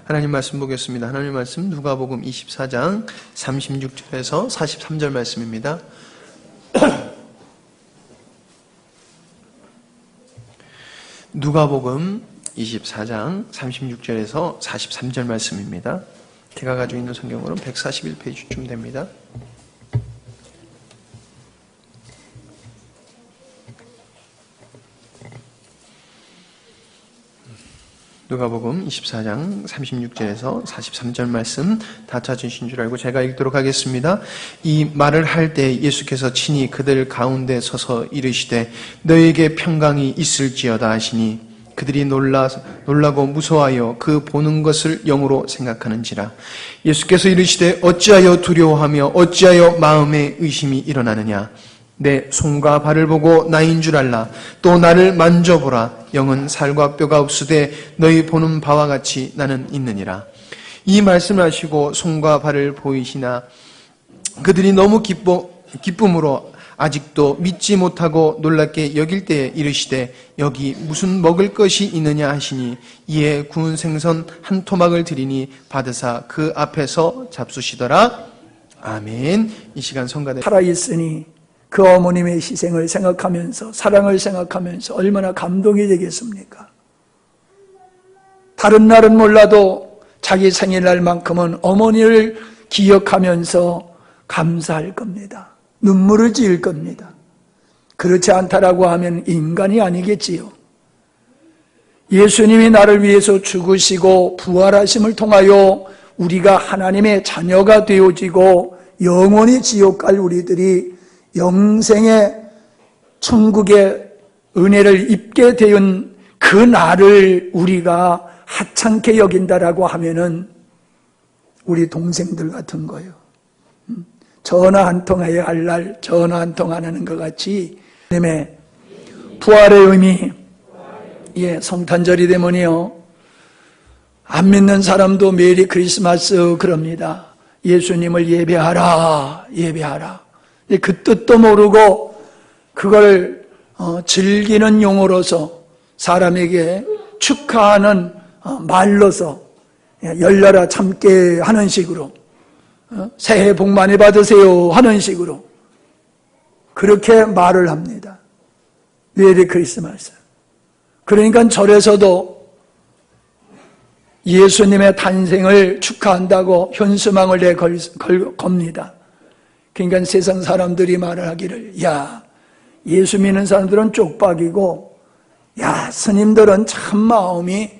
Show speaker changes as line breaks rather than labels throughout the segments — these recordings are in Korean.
하나님 말씀 보겠습니다. 하나님 말씀 누가복음 24장 36절에서 43절 말씀입니다. 누가복음 24장 36절에서 43절 말씀입니다. 제가 가지고 있는 성경으로는 141페이지쯤 됩니다. 누가복음 24장 36절에서 43절 말씀 다 찾으신 줄 알고 제가 읽도록 하겠습니다. 이 말을 할 때 예수께서 친히 그들 가운데 서서 이르시되 너에게 평강이 있을지어다 하시니 그들이 놀라고 무서워하여 그 보는 것을 영으로 생각하는지라. 예수께서 이르시되 어찌하여 두려워하며 어찌하여 마음에 의심이 일어나느냐. 내 손과 발을 보고 나인 줄 알라. 또 나를 만져보라. 영은 살과 뼈가 없으되 너희 보는 바와 같이 나는 있느니라. 이 말씀을 하시고 손과 발을 보이시나 그들이 너무 기쁨으로 아직도 믿지 못하고 놀랍게 여길 때에 이르시되 여기 무슨 먹을 것이 있느냐 하시니 이에 구운 생선 한 토막을 드리니 받으사 그 앞에서 잡수시더라. 아멘. 이 시간 성가대
살아있으니 그 어머님의 희생을 생각하면서 사랑을 생각하면서 얼마나 감동이 되겠습니까? 다른 날은 몰라도 자기 생일날만큼은 어머니를 기억하면서 감사할 겁니다. 눈물을 지을 겁니다. 그렇지 않다라고 하면 인간이 아니겠지요. 예수님이 나를 위해서 죽으시고 부활하심을 통하여 우리가 하나님의 자녀가 되어지고 영원히 지옥 갈 우리들이 영생의 천국의 은혜를 입게 된 그 날을 우리가 하찮게 여긴다라고 하면은 우리 동생들 같은 거예요. 전화 한 통 해야 할 날 전화 한 통 안 하는 것 같이 하나님의 부활의 의미, 성탄절이 되면요 안 믿는 사람도 메리 크리스마스 그럽니다. 예수님을 예배하라. 그 뜻도 모르고 그걸 즐기는 용어로서 사람에게 축하하는 말로서 열려라 참깨 하는 식으로 새해 복 많이 받으세요 하는 식으로 그렇게 말을 합니다. 메리 크리스마스. 그러니까 절에서도 예수님의 탄생을 축하한다고 현수막을 겁니다. 그러니까 세상 사람들이 말을 하기를 야 예수 믿는 사람들은 쪽박이고 야 스님들은 참 마음이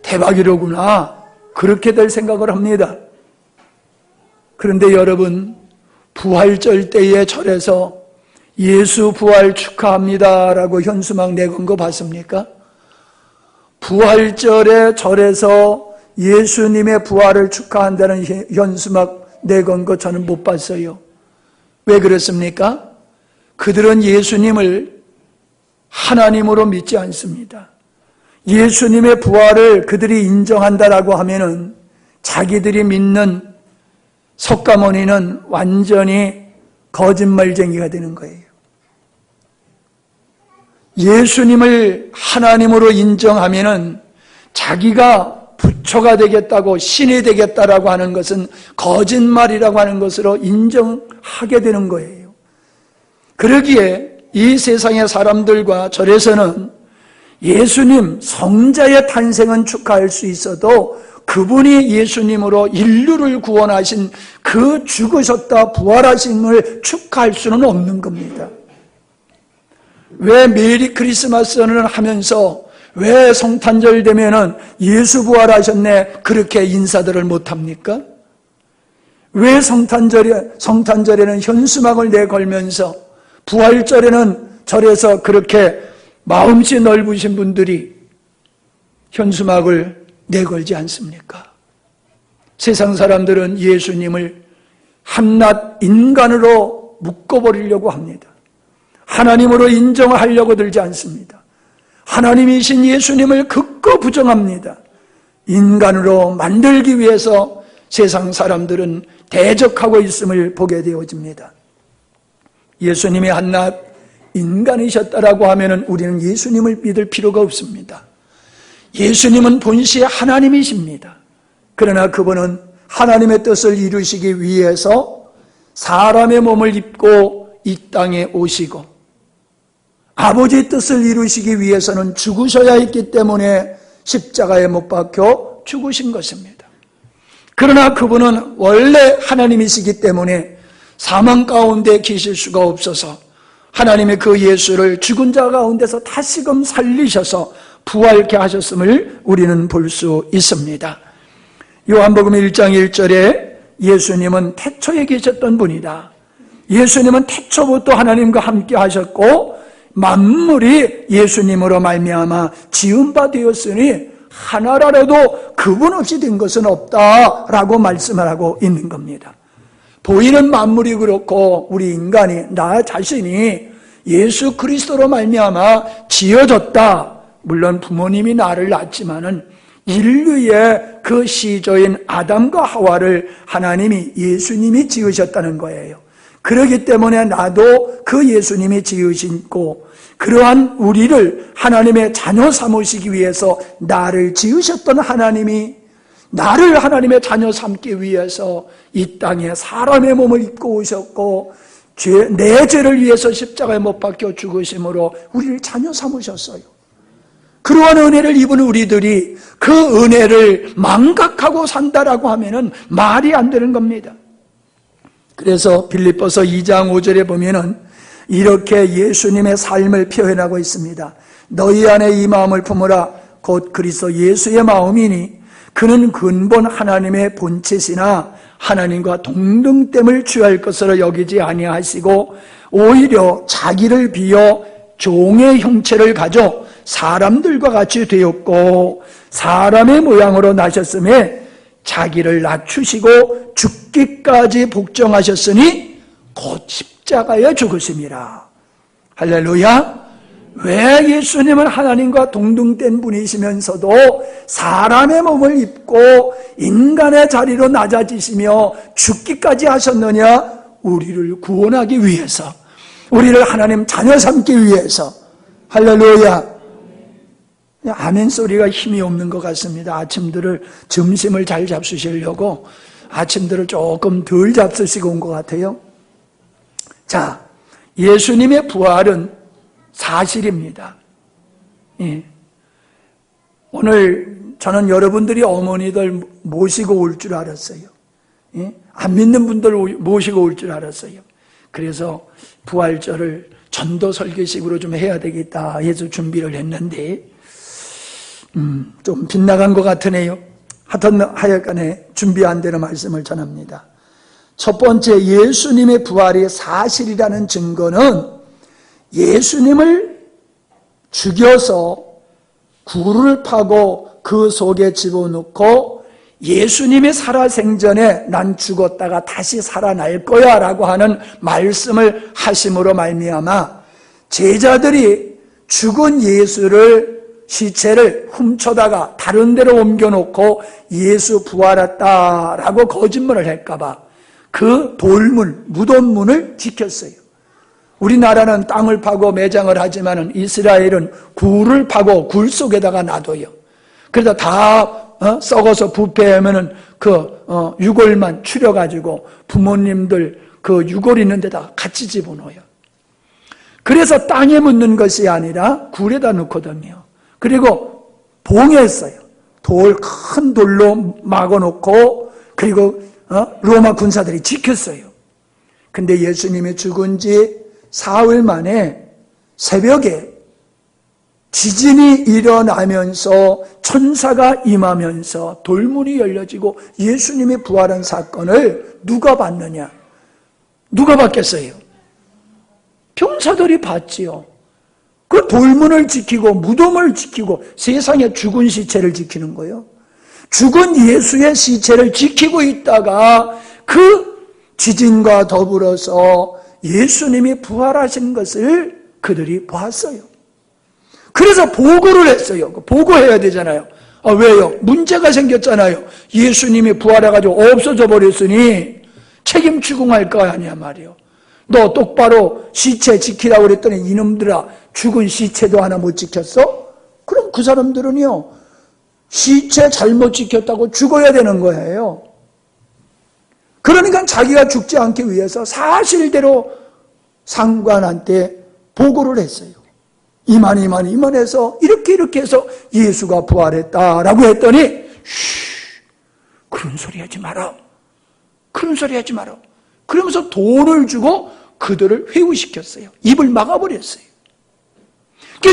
대박이로구나 그렇게들 생각을 합니다. 그런데 여러분 부활절 때의 절에서 예수 부활 축하합니다라고 현수막 내건 거 봤습니까? 부활절의 절에서 예수님의 부활을 축하한다는 현수막 내건 거 저는 못 봤어요. 왜 그렇습니까? 그들은 예수님을 하나님으로 믿지 않습니다. 예수님의 부활을 그들이 인정한다라고 하면은 자기들이 믿는 석가모니는 완전히 거짓말쟁이가 되는 거예요. 예수님을 하나님으로 인정하면은 자기가 부처가 되겠다고 신이 되겠다라고 하는 것은 거짓말이라고 하는 것으로 인정하게 되는 거예요. 그러기에 이 세상의 사람들과 절에서는 예수님 성자의 탄생은 축하할 수 있어도 그분이 예수님으로 인류를 구원하신 그 죽으셨다 부활하심을 축하할 수는 없는 겁니다. 왜 메리 크리스마스는 하면서 왜 성탄절 되면은 예수 부활하셨네 그렇게 인사들을 못합니까? 왜 성탄절에는 현수막을 내걸면서 부활절에는 절에서 그렇게 마음씨 넓으신 분들이 현수막을 내걸지 않습니까? 세상 사람들은 예수님을 한낱 인간으로 묶어버리려고 합니다. 하나님으로 인정하려고 들지 않습니다. 하나님이신 예수님을 극구 부정합니다. 인간으로 만들기 위해서 세상 사람들은 대적하고 있음을 보게 되어집니다. 예수님이 한낱 인간이셨다라고 하면 우리는 예수님을 믿을 필요가 없습니다. 예수님은 본시 하나님이십니다. 그러나 그분은 하나님의 뜻을 이루시기 위해서 사람의 몸을 입고 이 땅에 오시고 아버지의 뜻을 이루시기 위해서는 죽으셔야 했기 때문에 십자가에 못 박혀 죽으신 것입니다. 그러나 그분은 원래 하나님이시기 때문에 사망 가운데 계실 수가 없어서 하나님의 그 예수를 죽은 자 가운데서 다시금 살리셔서 부활케 하셨음을 우리는 볼 수 있습니다. 요한복음 1장 1절에 예수님은 태초에 계셨던 분이다. 예수님은 태초부터 하나님과 함께 하셨고 만물이 예수님으로 말미암아 지은 바 되었으니 하나라도 그분 없이 된 것은 없다라고 말씀을 하고 있는 겁니다. 보이는 만물이 그렇고 우리 인간이 나 자신이 예수 그리스도로 말미암아 지어졌다. 물론 부모님이 나를 낳았지만은 인류의 그 시조인 아담과 하와를 하나님이 예수님이 지으셨다는 거예요. 그렇기 때문에 나도 그 예수님이 지으시고 그러한 우리를 하나님의 자녀 삼으시기 위해서 나를 지으셨던 하나님이 나를 하나님의 자녀 삼기 위해서 이 땅에 사람의 몸을 입고 오셨고 내 죄를 위해서 십자가에 못 박혀 죽으심으로 우리를 자녀 삼으셨어요. 그러한 은혜를 입은 우리들이 그 은혜를 망각하고 산다라고 하면은 말이 안 되는 겁니다. 그래서 빌립보서 2장 5절에 보면은 이렇게 예수님의 삶을 표현하고 있습니다. 너희 안에 이 마음을 품으라 곧 그리스도 예수의 마음이니 그는 근본 하나님의 본체시나 하나님과 동등됨을 취할 것으로 여기지 아니하시고 오히려 자기를 비어 종의 형체를 가져 사람들과 같이 되었고 사람의 모양으로 나셨음에 자기를 낮추시고 죽기까지 복종하셨으니 곧 십자가에 죽으심이라. 할렐루야. 왜 예수님은 하나님과 동등된 분이시면서도 사람의 몸을 입고 인간의 자리로 낮아지시며 죽기까지 하셨느냐? 우리를 구원하기 위해서, 우리를 하나님 자녀 삼기 위해서. 할렐루야. 아멘 소리가 힘이 없는 것 같습니다. 아침들을 점심을 잘 잡수시려고 아침들을 조금 덜 잡수시고 온 것 같아요. 자, 예수님의 부활은 사실입니다. 예. 오늘 저는 여러분들이 어머니들 모시고 올 줄 알았어요. 예? 안 믿는 분들 모시고 올 줄 알았어요. 그래서 부활절을 전도 설교식으로 좀 해야 되겠다 해서 준비를 했는데 좀 빗나간 것 같으네요. 하여간에 준비 안 되는 말씀을 전합니다. 첫 번째, 예수님의 부활이 사실이라는 증거는 예수님을 죽여서 굴을 파고 그 속에 집어넣고 예수님이 살아생전에 난 죽었다가 다시 살아날 거야 라고 하는 말씀을 하심으로 말미암아 제자들이 죽은 예수를 시체를 훔쳐다가 다른 데로 옮겨놓고 예수 부활했다라고 거짓말을 할까봐 그 돌문, 무덤문을 지켰어요. 우리나라는 땅을 파고 매장을 하지만 이스라엘은 굴을 파고 굴 속에다가 놔둬요. 그래서 다 썩어서 부패하면은 유골만 추려가지고 부모님들 그 유골 있는 데다 같이 집어넣어요. 그래서 땅에 묻는 것이 아니라 굴에다 넣거든요. 그리고 봉했어요. 큰 돌로 막아놓고 그리고 로마 군사들이 지켰어요. 근데 예수님이 죽은 지 사흘 만에 새벽에 지진이 일어나면서 천사가 임하면서 돌문이 열려지고 예수님이 부활한 사건을 누가 봤느냐? 누가 봤겠어요? 병사들이 봤지요. 그 돌문을 지키고 무덤을 지키고 세상에 죽은 시체를 지키는 거예요. 죽은 예수의 시체를 지키고 있다가 그 지진과 더불어서 예수님이 부활하신 것을 그들이 봤어요. 그래서 보고를 했어요. 보고해야 되잖아요. 왜요? 문제가 생겼잖아요. 예수님이 부활해가지고 없어져 버렸으니 책임 추궁할 거 아니야 말이요. 너 똑바로 시체 지키라고 그랬더니 이놈들아 죽은 시체도 하나 못 지켰어? 그럼 그 사람들은요 시체 잘못 지켰다고 죽어야 되는 거예요. 그러니까 자기가 죽지 않기 위해서 사실대로 상관한테 보고를 했어요. 이만해서 이렇게 해서 예수가 부활했다라고 했더니 그런 소리 하지 마라. 그런 소리 하지 마라. 그러면서 돈을 주고 그들을 회유시켰어요. 입을 막아버렸어요.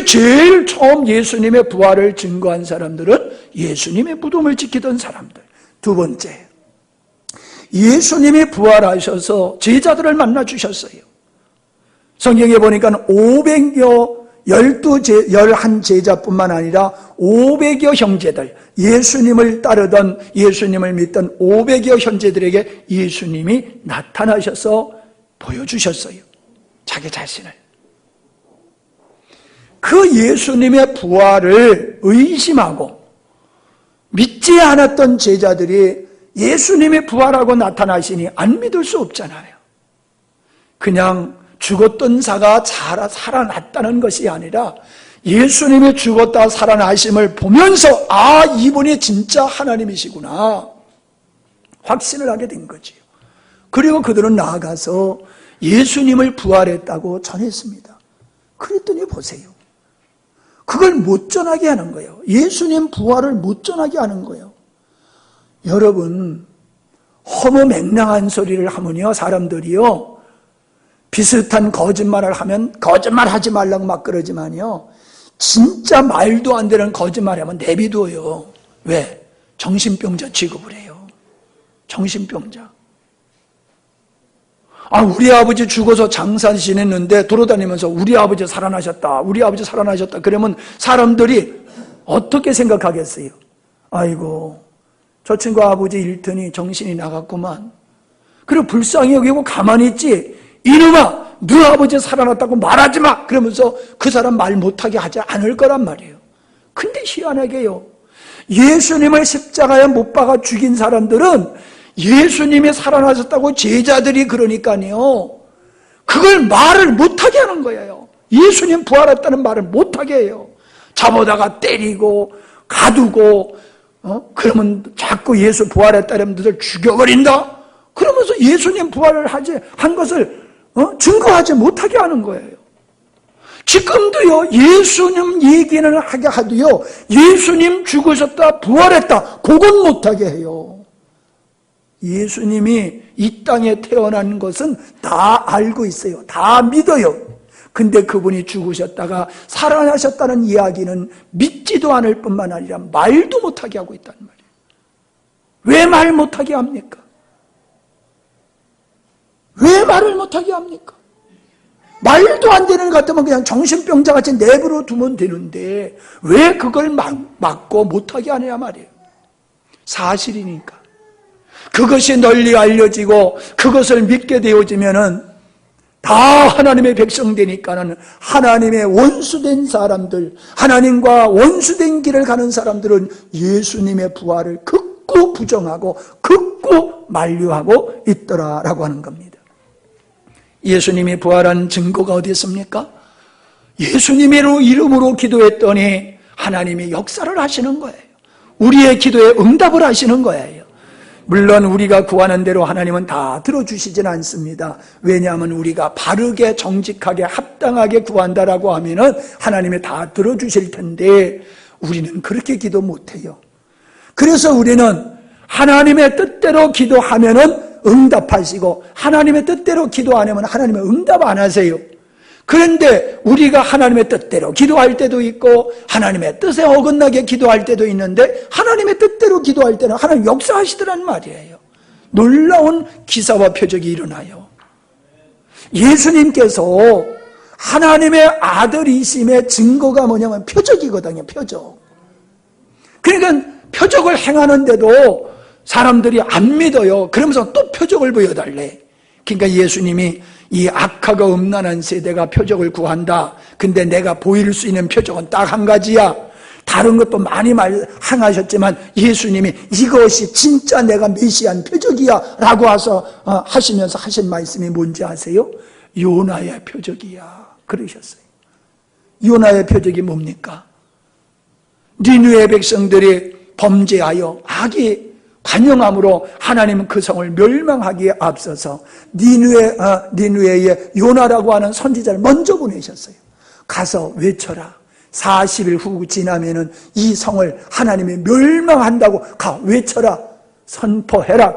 제일 처음 예수님의 부활을 증거한 사람들은 예수님의 무덤을 지키던 사람들. 두 번째, 예수님이 부활하셔서 제자들을 만나 주셨어요. 성경에 보니까 500여 11 제자뿐만 아니라 500여 형제들, 예수님을 따르던, 예수님을 믿던 500여 형제들에게 예수님이 나타나셔서 보여주셨어요. 자기 자신을. 그 예수님의 부활을 의심하고 믿지 않았던 제자들이 예수님이 부활하고 나타나시니 안 믿을 수 없잖아요. 그냥 죽었던 자가 살아났다는 것이 아니라 예수님이 죽었다 살아나심을 보면서 이분이 진짜 하나님이시구나 확신을 하게 된 거지요. 그리고 그들은 나아가서 예수님을 부활했다고 전했습니다. 그랬더니 보세요. 그걸 못 전하게 하는 거예요. 예수님 부활을 못 전하게 하는 거예요. 여러분, 허무맹랑한 소리를 하면요, 사람들이요, 비슷한 거짓말을 하면 거짓말하지 말라고 막 그러지만요, 진짜 말도 안 되는 거짓말하면 내비둬요. 왜? 정신병자 취급을 해요. 정신병자. 우리 아버지 죽어서 장사 지냈는데 돌아다니면서 우리 아버지 살아나셨다, 우리 아버지 살아나셨다 그러면 사람들이 어떻게 생각하겠어요? 아이고, 저 친구 아버지 일터니 정신이 나갔구만. 그리고 불쌍히 여기고 가만히 있지. 이놈아, 너 아버지 살아났다고 말하지 마. 그러면서 그 사람 말 못하게 하지 않을 거란 말이에요. 근데 희한하게요, 예수님을 십자가에 못 박아 죽인 사람들은 예수님이 살아나셨다고 제자들이 그러니까요, 그걸 말을 못하게 하는 거예요. 예수님 부활했다는 말을 못하게 해요. 잡아다가 때리고 가두고 그러면 자꾸 예수 부활했다는 분들 죽여버린다. 그러면서 예수님 부활을 한 것을 증거하지 못하게 하는 거예요. 지금도요, 예수님 얘기는 하게 하도요, 예수님 죽으셨다 부활했다 그건 못하게 해요. 예수님이 이 땅에 태어난 것은 다 알고 있어요. 다 믿어요. 근데 그분이 죽으셨다가 살아나셨다는 이야기는 믿지도 않을 뿐만 아니라 말도 못하게 하고 있다는 말이에요. 왜 말 못하게 합니까? 왜 말을 못하게 합니까? 말도 안 되는 것 같으면 그냥 정신병자같이 내버려 두면 되는데 왜 그걸 막고 못하게 하냐 말이에요. 사실이니까. 그것이 널리 알려지고 그것을 믿게 되어지면은 다 하나님의 백성 되니까는 하나님의 원수된 사람들, 하나님과 원수된 길을 가는 사람들은 예수님의 부활을 극구 부정하고 극구 만류하고 있더라라고 하는 겁니다. 예수님이 부활한 증거가 어디 있습니까? 예수님의 이름으로 기도했더니 하나님이 역사를 하시는 거예요. 우리의 기도에 응답을 하시는 거예요. 물론 우리가 구하는 대로 하나님은 다 들어주시진 않습니다. 왜냐하면 우리가 바르게 정직하게 합당하게 구한다라고 하면은 하나님이 다 들어주실 텐데 우리는 그렇게 기도 못해요. 그래서 우리는 하나님의 뜻대로 기도하면은 응답하시고 하나님의 뜻대로 기도 안 하면 하나님은 응답 안 하세요. 그런데 우리가 하나님의 뜻대로 기도할 때도 있고 하나님의 뜻에 어긋나게 기도할 때도 있는데 하나님의 뜻대로 기도할 때는 하나님 역사하시더란 말이에요. 놀라운 기사와 표적이 일어나요. 예수님께서 하나님의 아들이심의 증거가 뭐냐면 표적이거든요. 표적. 그러니까 표적을 행하는데도 사람들이 안 믿어요. 그러면서 또 표적을 보여달래. 그러니까 예수님이 이 악하고 음란한 세대가 표적을 구한다. 근데 내가 보일 수 있는 표적은 딱 한 가지야. 다른 것도 많이 행하셨지만 예수님이 이것이 진짜 내가 메시아인 표적이야 라고 하시면서 하신 말씀이 뭔지 아세요? 요나의 표적이야 그러셨어요. 요나의 표적이 뭡니까? 니느웨 백성들이 범죄하여 악이 관영함으로 하나님은 그 성을 멸망하기에 앞서서 니느웨의 요나라고 하는 선지자를 먼저 보내셨어요. 가서 외쳐라. 40일 후 지나면은 이 성을 하나님이 멸망한다고 가 외쳐라. 선포해라.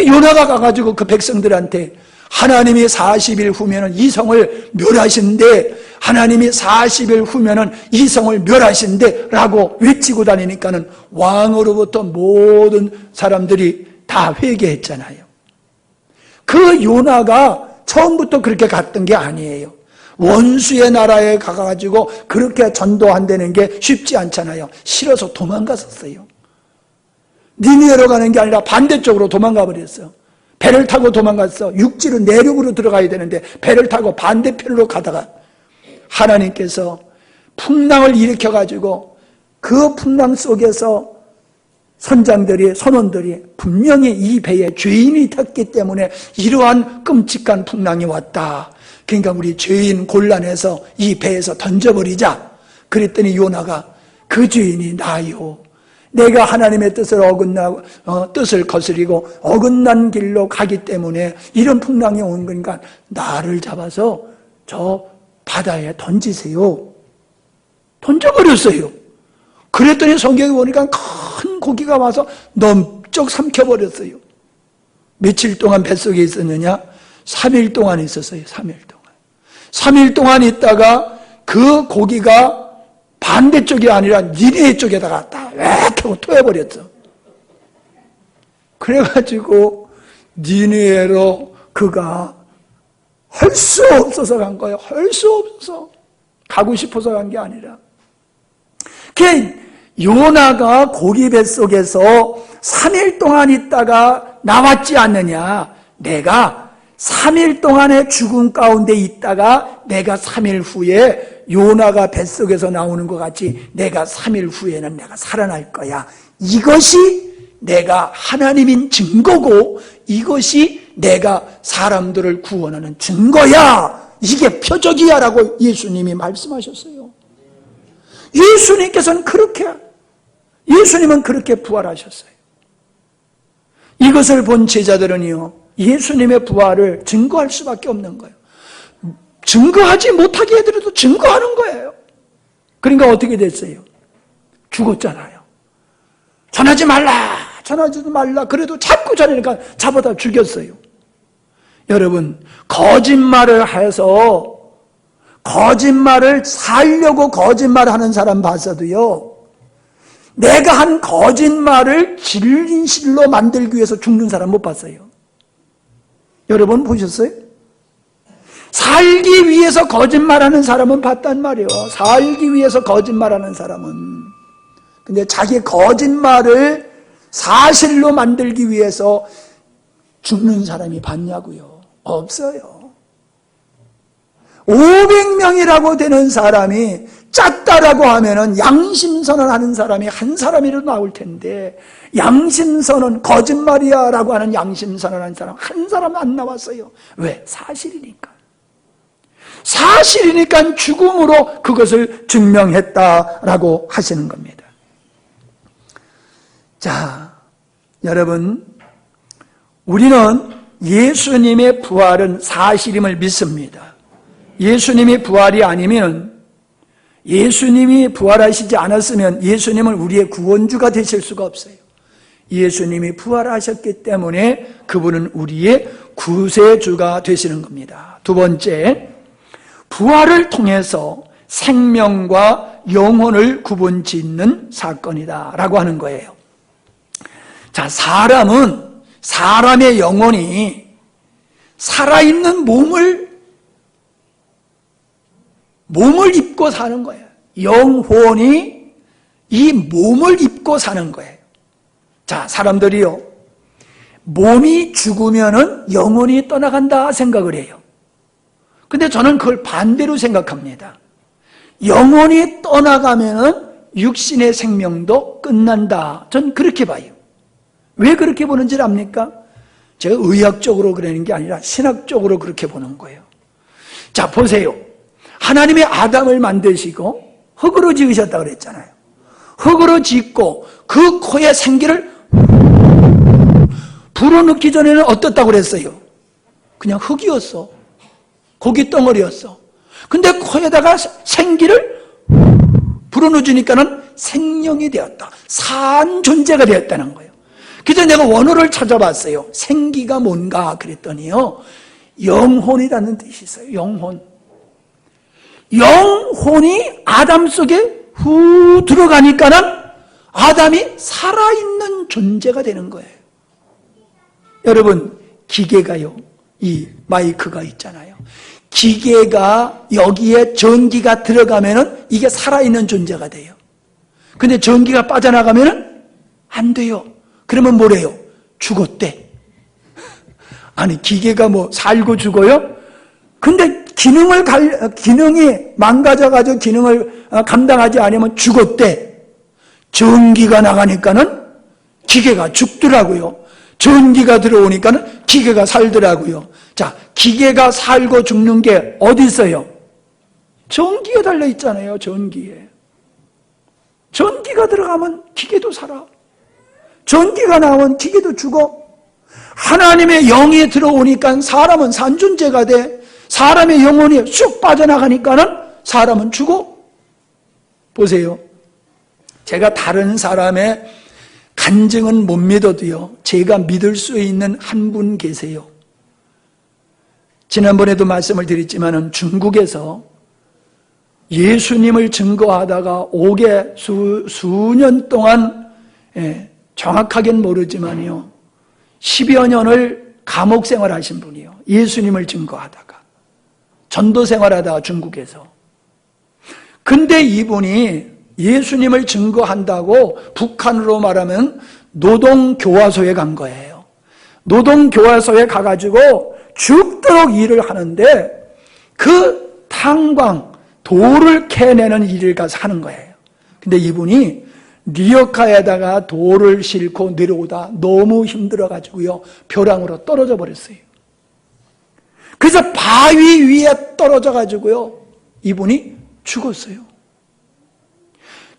요나가 가가지고 그 백성들한테 하나님이 40일 후면은 이 성을 멸하신대, 하나님이 40일 후면은 이 성을 멸하신대 라고 외치고 다니니까는 왕으로부터 모든 사람들이 다 회개했잖아요. 그 요나가 처음부터 그렇게 갔던 게 아니에요. 원수의 나라에 가가지고 그렇게 전도한다는 게 쉽지 않잖아요. 싫어서 도망갔었어요. 니느웨로 가는 게 아니라 반대쪽으로 도망가 버렸어요. 배를 타고 도망갔어. 육지로 내륙으로 들어가야 되는데 배를 타고 반대편으로 가다가 하나님께서 풍랑을 일으켜가지고 그 풍랑 속에서 선원들이 분명히 이 배에 죄인이 탔기 때문에 이러한 끔찍한 풍랑이 왔다. 그러니까 우리 죄인 곤란해서 이 배에서 던져버리자. 그랬더니 요나가 그 죄인이 나요. 내가 하나님의 뜻을 거스리고 어긋난 길로 가기 때문에 이런 풍랑이 온 거니까 나를 잡아서 저 바다에 던지세요. 던져버렸어요. 그랬더니 성경에 보니까 큰 고기가 와서 넘쩍 삼켜버렸어요. 며칠 동안 뱃속에 있었느냐? 3일 동안 있었어요. 3일 동안. 3일 동안 있다가 그 고기가 반대쪽이 아니라 니느웨 쪽에다가 딱 하고 토해버렸어. 그래가지고 니느웨로 그가 할 수 없어서 간 거예요. 할 수 없어서. 가고 싶어서 간 게 아니라. 요나가 고기 뱃속에서 3일 동안 있다가 나왔지 않느냐. 내가 3일 동안의 죽음 가운데 있다가 내가 3일 후에 요나가 뱃속에서 나오는 것 같이 내가 3일 후에는 내가 살아날 거야. 이것이 내가 하나님인 증거고 이것이 내가 사람들을 구원하는 증거야. 이게 표적이야 라고 예수님이 말씀하셨어요. 예수님은 그렇게 부활하셨어요. 이것을 본 제자들은요, 예수님의 부활을 증거할 수밖에 없는 거예요. 증거하지 못하게 해드려도 증거하는 거예요. 그러니까 어떻게 됐어요? 죽었잖아요. 전하지 말라. 그래도 자꾸 전하니까 잡아다 죽였어요. 여러분, 거짓말을 해서 거짓말을 살려고 거짓말하는 사람 봐서도요, 내가 한 거짓말을 진실로 만들기 위해서 죽는 사람 못 봤어요. 여러분 보셨어요? 살기 위해서 거짓말하는 사람은 봤단 말이에요. 살기 위해서 거짓말하는 사람은. 근데 자기 거짓말을 사실로 만들기 위해서 죽는 사람이 봤냐고요? 없어요. 500명이라고 되는 사람이 짰다라고 하면은 양심선언하는 사람이 한 사람이라도 나올 텐데, 양심선언, 거짓말이야 라고 하는 양심선언하는 사람 한 사람 안 나왔어요. 왜? 사실이니까. 사실이니까 죽음으로 그것을 증명했다라고 하시는 겁니다. 자, 여러분, 우리는 예수님의 부활은 사실임을 믿습니다. 예수님이 부활이 아니면, 예수님이 부활하시지 않았으면 예수님은 우리의 구원주가 되실 수가 없어요. 예수님이 부활하셨기 때문에 그분은 우리의 구세주가 되시는 겁니다. 두 번째, 부활을 통해서 생명과 영혼을 구분짓는 사건이다 라고 하는 거예요. 자, 사람의 영혼이 살아있는 몸을 입고 사는 거예요. 영혼이 이 몸을 입고 사는 거예요. 자, 사람들이요, 몸이 죽으면은 영혼이 떠나간다 생각을 해요. 근데 저는 그걸 반대로 생각합니다. 영혼이 떠나가면은 육신의 생명도 끝난다. 전 그렇게 봐요. 왜 그렇게 보는지 압니까? 제가 의학적으로 그러는 게 아니라 신학적으로 그렇게 보는 거예요. 자, 보세요. 하나님이 아담을 만드시고 흙으로 지으셨다고 그랬잖아요. 흙으로 짓고 그 코에 생기를 불어넣기 전에는 어떻다고 그랬어요? 그냥 흙이었어. 고기 덩어리였어. 근데 코에다가 생기를 불어넣어주니까는 생명이 되었다. 산 존재가 되었다는 거예요. 그래서 내가 원어를 찾아봤어요. 생기가 뭔가 그랬더니요, 영혼이라는 뜻이 있어요. 영혼. 영혼이 아담 속에 후 들어가니까는 아담이 살아있는 존재가 되는 거예요. 여러분, 기계가요, 이 마이크가 있잖아요. 기계가 여기에 전기가 들어가면은 이게 살아있는 존재가 돼요. 근데 전기가 빠져나가면은 안 돼요. 그러면 뭐래요? 죽었대. 아니, 기계가 뭐 살고 죽어요? 근데 기능이 망가져가지고 기능을 감당하지 않으면 죽었대. 전기가 나가니까는 기계가 죽더라고요. 전기가 들어오니까는 기계가 살더라고요. 자, 기계가 살고 죽는 게 어디 있어요? 전기에 달려있잖아요. 전기에. 전기가 들어가면 기계도 살아. 전기가 나오면 기계도 죽어. 하나님의 영이 들어오니까 사람은 산존재가 돼. 사람의 영혼이 쑥 빠져나가니까는 사람은 죽어. 보세요. 제가 다른 사람의 간증은 못 믿어도요, 제가 믿을 수 있는 한 분 계세요. 지난번에도 말씀을 드렸지만은 중국에서 예수님을 증거하다가 옥에 수년 동안, 정확하게는 모르지만요, 10여 년을 감옥 생활하신 분이요. 예수님을 증거하다가 전도 생활하다가 중국에서. 근데 이분이 예수님을 증거한다고 북한으로 말하면 노동교화소에 간 거예요. 노동교화소에 가가지고 죽도록 일을 하는데 그 탄광, 돌을 캐내는 일을 가서 하는 거예요. 근데 이분이 리어카에다가 돌을 싣고 내려오다 너무 힘들어가지고요, 벼랑으로 떨어져 버렸어요. 그래서 바위 위에 떨어져가지고요, 이분이 죽었어요.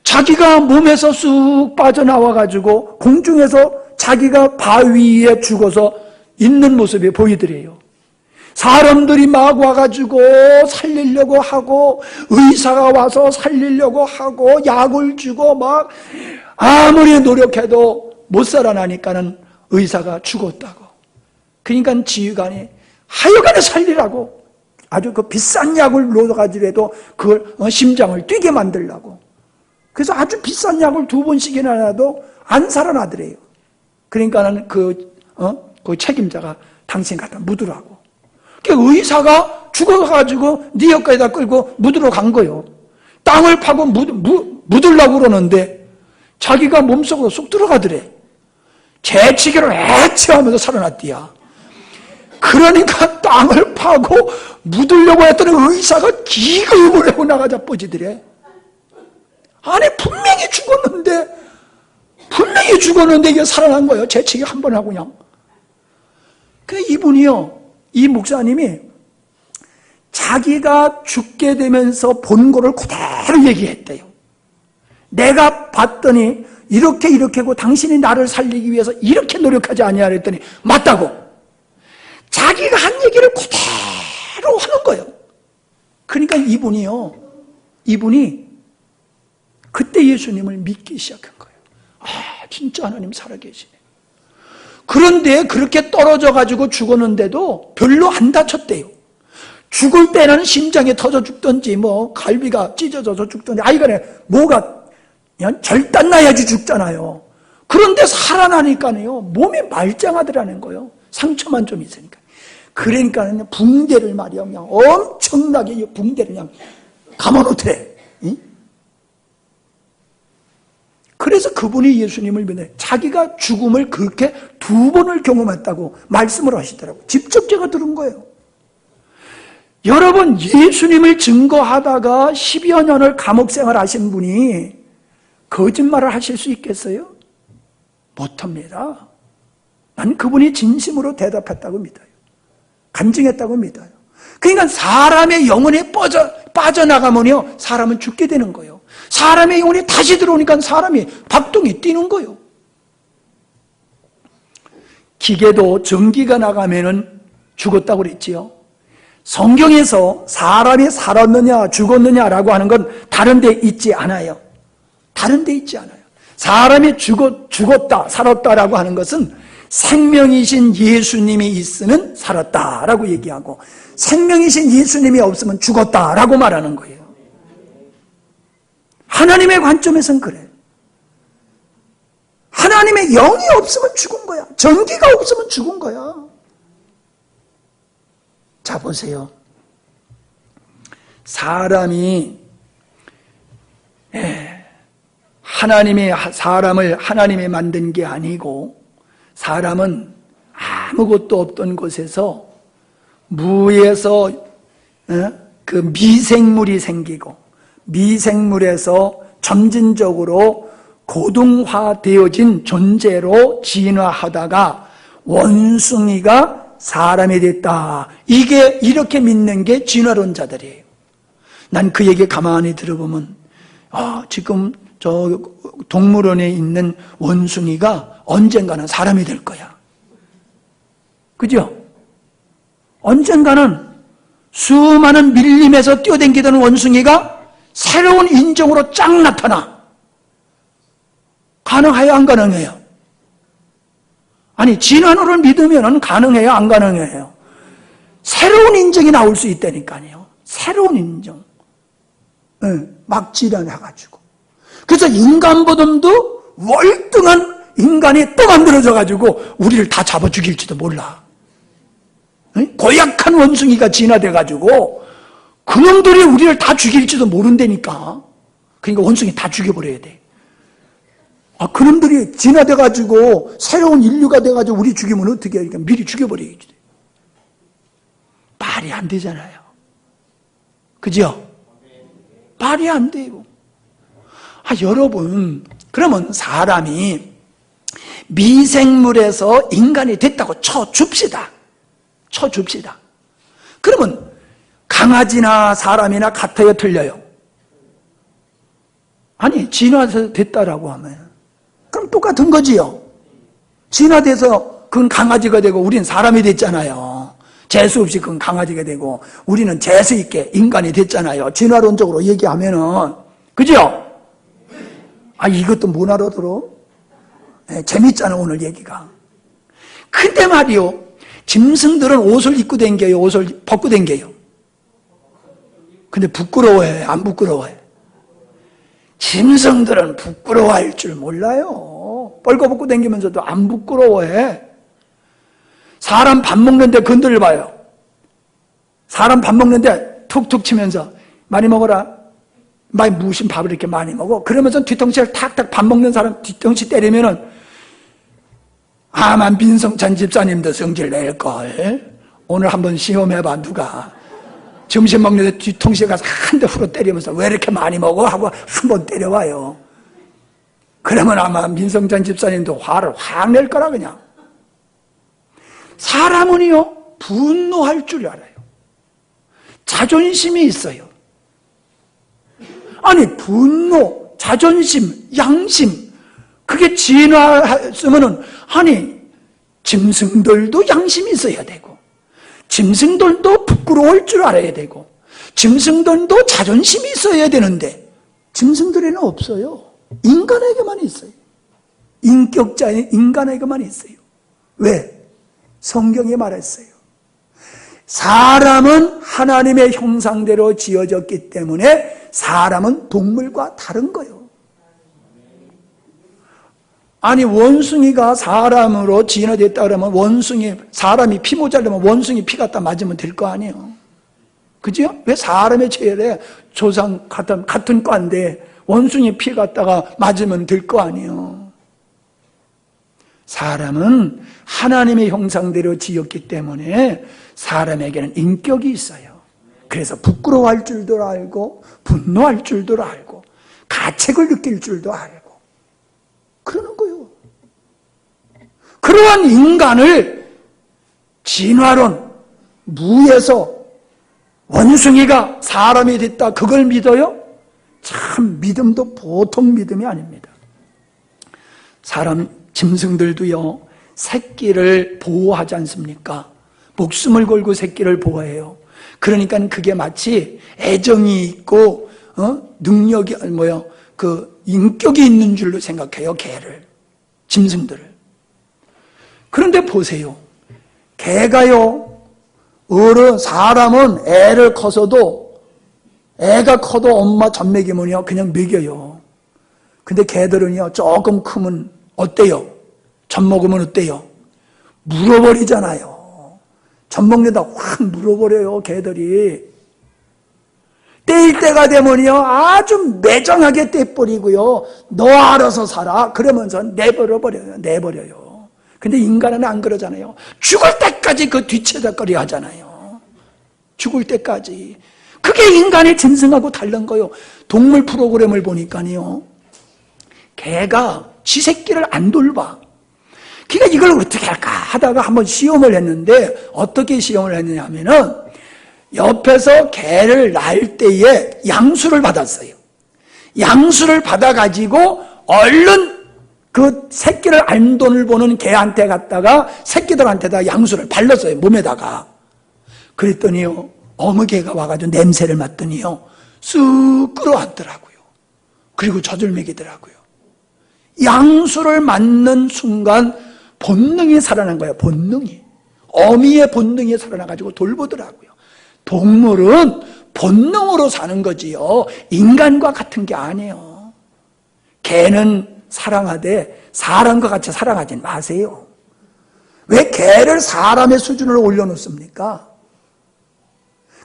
자기가 몸에서 쑥 빠져나와가지고 공중에서 자기가 바위 위에 죽어서 있는 모습이 보이더래요. 사람들이 막 와가지고 살리려고 하고, 의사가 와서 살리려고 하고, 약을 주고 막 아무리 노력해도 못 살아나니까는 의사가 죽었다고. 그러니까 지휘관이 하여간에 살리라고 아주 그 비싼 약을 넣어가지고라도 그걸 심장을 뛰게 만들라고. 그래서 아주 비싼 약을 2번씩이나 놔도 안 살아나더래요. 그러니까는 그 책임자가 당신 갖다 묻으라고. 그러니까 의사가 죽어가지고 니역까지다 끌고 묻으러 간 거예요. 땅을 파고 묻으려고 그러는데 자기가 몸속으로 쏙 들어가더래. 재치기로 애취하면서 살아났디야. 그러니까 땅을 파고 묻으려고 했더니 의사가 기겁을 하고 나가자 뻗지더래. 아니, 분명히 죽었는데 이게 살아난 거예요. 재치기 한 번 하고 그냥. 그 이분이요, 이 목사님이 자기가 죽게 되면서 본 거를 그대로 얘기했대요. 내가 봤더니 이렇게 하고 당신이 나를 살리기 위해서 이렇게 노력하지 아니냐 그랬더니 맞다고. 자기가 한 얘기를 그대로 하는 거예요. 그러니까 이분이 그때 예수님을 믿기 시작한 거예요. 아, 진짜 하나님 살아계시네. 그런데 그렇게 떨어져가지고 죽었는데도 별로 안 다쳤대요. 죽을 때는 심장이 터져 죽던지 뭐 갈비가 찢어져서 죽던지 아이간에 뭐가 그냥 절단나야지 죽잖아요. 그런데 살아나니까요, 몸이 말짱하더라는 거예요. 상처만 좀 있으니까. 그러니까 붕대를 말이야, 그냥 엄청나게 붕대를 그냥 감아놓더래. 응? 그래서 그분이 예수님을 믿네. 자기가 죽음을 그렇게 2번을 경험했다고 말씀을 하시더라고요. 직접 제가 들은 거예요. 여러분, 예수님을 증거하다가 10여 년을 감옥 생활하신 분이 거짓말을 하실 수 있겠어요? 못합니다. 난 그분이 진심으로 대답했다고 믿어요. 간증했다고 믿어요. 그러니까 사람의 영혼이 빠져나가면요, 사람은 죽게 되는 거예요. 사람의 영혼이 다시 들어오니까 사람이 박동이 뛰는 거예요. 기계도 전기가 나가면은 죽었다고 그랬지요. 성경에서 사람이 살았느냐 죽었느냐라고 하는 건 다른 데 있지 않아요. 다른 데 있지 않아요. 사람이 죽었다 살았다라고 하는 것은 생명이신 예수님이 있으면 살았다라고 얘기하고, 생명이신 예수님이 없으면 죽었다라고 말하는 거예요. 하나님의 관점에서는 그래요. 하나님의 영이 없으면 죽은 거야. 전기가 없으면 죽은 거야. 자, 보세요. 사람이 사람을 하나님이 만든 게 아니고, 사람은 아무것도 없던 곳에서 무에서 그 미생물이 생기고, 미생물에서 점진적으로 고등화되어진 존재로 진화하다가 원숭이가 사람이 됐다. 이게 이렇게 믿는 게 진화론자들이에요. 난 그 얘기 가만히 들어보면 지금 저 동물원에 있는 원숭이가 언젠가는 사람이 될 거야. 그죠? 언젠가는 수많은 밀림에서 뛰어댕기던 원숭이가 새로운 인종으로 쫙 나타나. 가능해요, 안 가능해요? 아니, 진화론을 믿으면 가능해요, 안 가능해요? 새로운 인종이 나올 수 있다니까요. 새로운 인종. 막 진화해가지고. 그래서 인간보다도 월등한 인간이 또 만들어져가지고 우리를 다 잡아 죽일지도 몰라. 고약한 원숭이가 진화돼가지고 그놈들이 우리를 다 죽일지도 모른다니까. 그러니까 원숭이 다 죽여버려야 돼. 그놈들이 진화돼가지고 새로운 인류가 돼가지고 우리 죽이면 어떻게 해? 그러니까 미리 죽여버려야지. 말이 안 되잖아요. 그죠? 말이 안 돼요. 여러분, 그러면 사람이 미생물에서 인간이 됐다고 쳐줍시다. 그러면 강아지나 사람이나 같아요, 틀려요? 아니, 진화해서 됐다라고 하면 그럼 똑같은 거지요. 진화돼서 그건 강아지가 되고 우리는 사람이 됐잖아요. 재수 없이 그건 강아지가 되고 우리는 재수 있게 인간이 됐잖아요. 진화론적으로 얘기하면은. 그죠? 이것도 못 알아들어? 재밌잖아, 오늘 얘기가. 근데 말이요, 짐승들은 옷을 입고 댕겨요, 옷을 벗고 댕겨요? 근데 부끄러워해, 안 부끄러워해? 짐승들은 부끄러워할 줄 몰라요. 뻘거벗고 댕기면서도 안 부끄러워해. 사람 밥 먹는데 건들봐요. 사람 밥 먹는데 툭툭 치면서 많이 먹어라. 무슨 밥을 이렇게 많이 먹어? 그러면서 뒤통수를 탁탁 밥 먹는 사람 뒤통수 때리면은 아마 민성찬 집사님도 성질 낼걸. 오늘 한번 시험해봐, 누가. 점심 먹는데 뒤통수에 가서 한 대 후로 때리면서 왜 이렇게 많이 먹어? 하고 한번 때려와요. 그러면 아마 민성찬 집사님도 화를 확 낼 거라, 그냥. 사람은요, 분노할 줄 알아요. 자존심이 있어요. 아니, 분노, 자존심, 양심, 그게 진화했으면은, 짐승들도 양심이 있어야 되고, 짐승들도 부끄러울 줄 알아야 되고, 짐승들도 자존심이 있어야 되는데, 짐승들에는 없어요. 인간에게만 있어요. 인격자인 인간에게만 있어요. 왜? 성경에 말했어요. 사람은 하나님의 형상대로 지어졌기 때문에 사람은 동물과 다른 거예요. 원숭이가 사람으로 진화됐다 그러면 사람이 피 모자라면 원숭이 피 갖다 맞으면 될 거 아니에요. 그죠? 왜 사람의 체열에 조상 같은 과인데 원숭이 피 갖다가 맞으면 될 거 아니에요. 사람은 하나님의 형상대로 지었기 때문에 사람에게는 인격이 있어요. 그래서 부끄러워할 줄도 알고 분노할 줄도 알고 가책을 느낄 줄도 알고 그러는 거예요. 그러한 인간을 진화론, 무에서 원숭이가 사람이 됐다, 그걸 믿어요? 참 믿음도 보통 믿음이 아닙니다. 사람, 짐승들도요, 새끼를 보호하지 않습니까? 목숨을 걸고 새끼를 보호해요. 그러니까 그게 마치 애정이 있고, 능력이, 인격이 있는 줄로 생각해요, 개를. 짐승들을. 그런데 보세요. 개가요, 사람은 애가 커도 엄마 젖 먹이면요, 그냥 먹여요. 근데 개들은요, 조금 크면 어때요? 젖 먹으면 어때요? 물어버리잖아요. 젖 먹는다 확 물어버려요, 개들이. 떼일 때가 되면요, 아주 매정하게 떼버리고요, 너 알아서 살아. 그러면서 내버려요. 근데 인간은 안 그러잖아요. 죽을 때까지 그 뒤쳐다거리 하잖아요. 죽을 때까지. 그게 인간의 짐승하고 다른 거예요. 동물 프로그램을 보니까요, 개가 지 새끼를 안 돌봐. 그러니까 이걸 어떻게 할까 하다가 한번 시험을 했는데, 어떻게 시험을 했느냐 하면은, 옆에서 개를 낳을 때에 양수를 받았어요. 양수를 받아가지고 얼른 그 새끼를 안돈을 보는 개한테 갔다가 새끼들한테다 양수를 발랐어요, 몸에다가. 그랬더니요, 어느 개가 와가지고 냄새를 맡더니요, 쑥 끌어안더라고요. 그리고 젖을 먹이더라고요. 양수를 맞는 순간 본능이 살아난 거예요, 본능이. 어미의 본능이 살아나가지고 돌보더라고요. 동물은 본능으로 사는 거지요. 인간과 같은 게 아니에요. 개는 사랑하되 사람과 같이 사랑하지 마세요. 왜 개를 사람의 수준으로 올려놓습니까?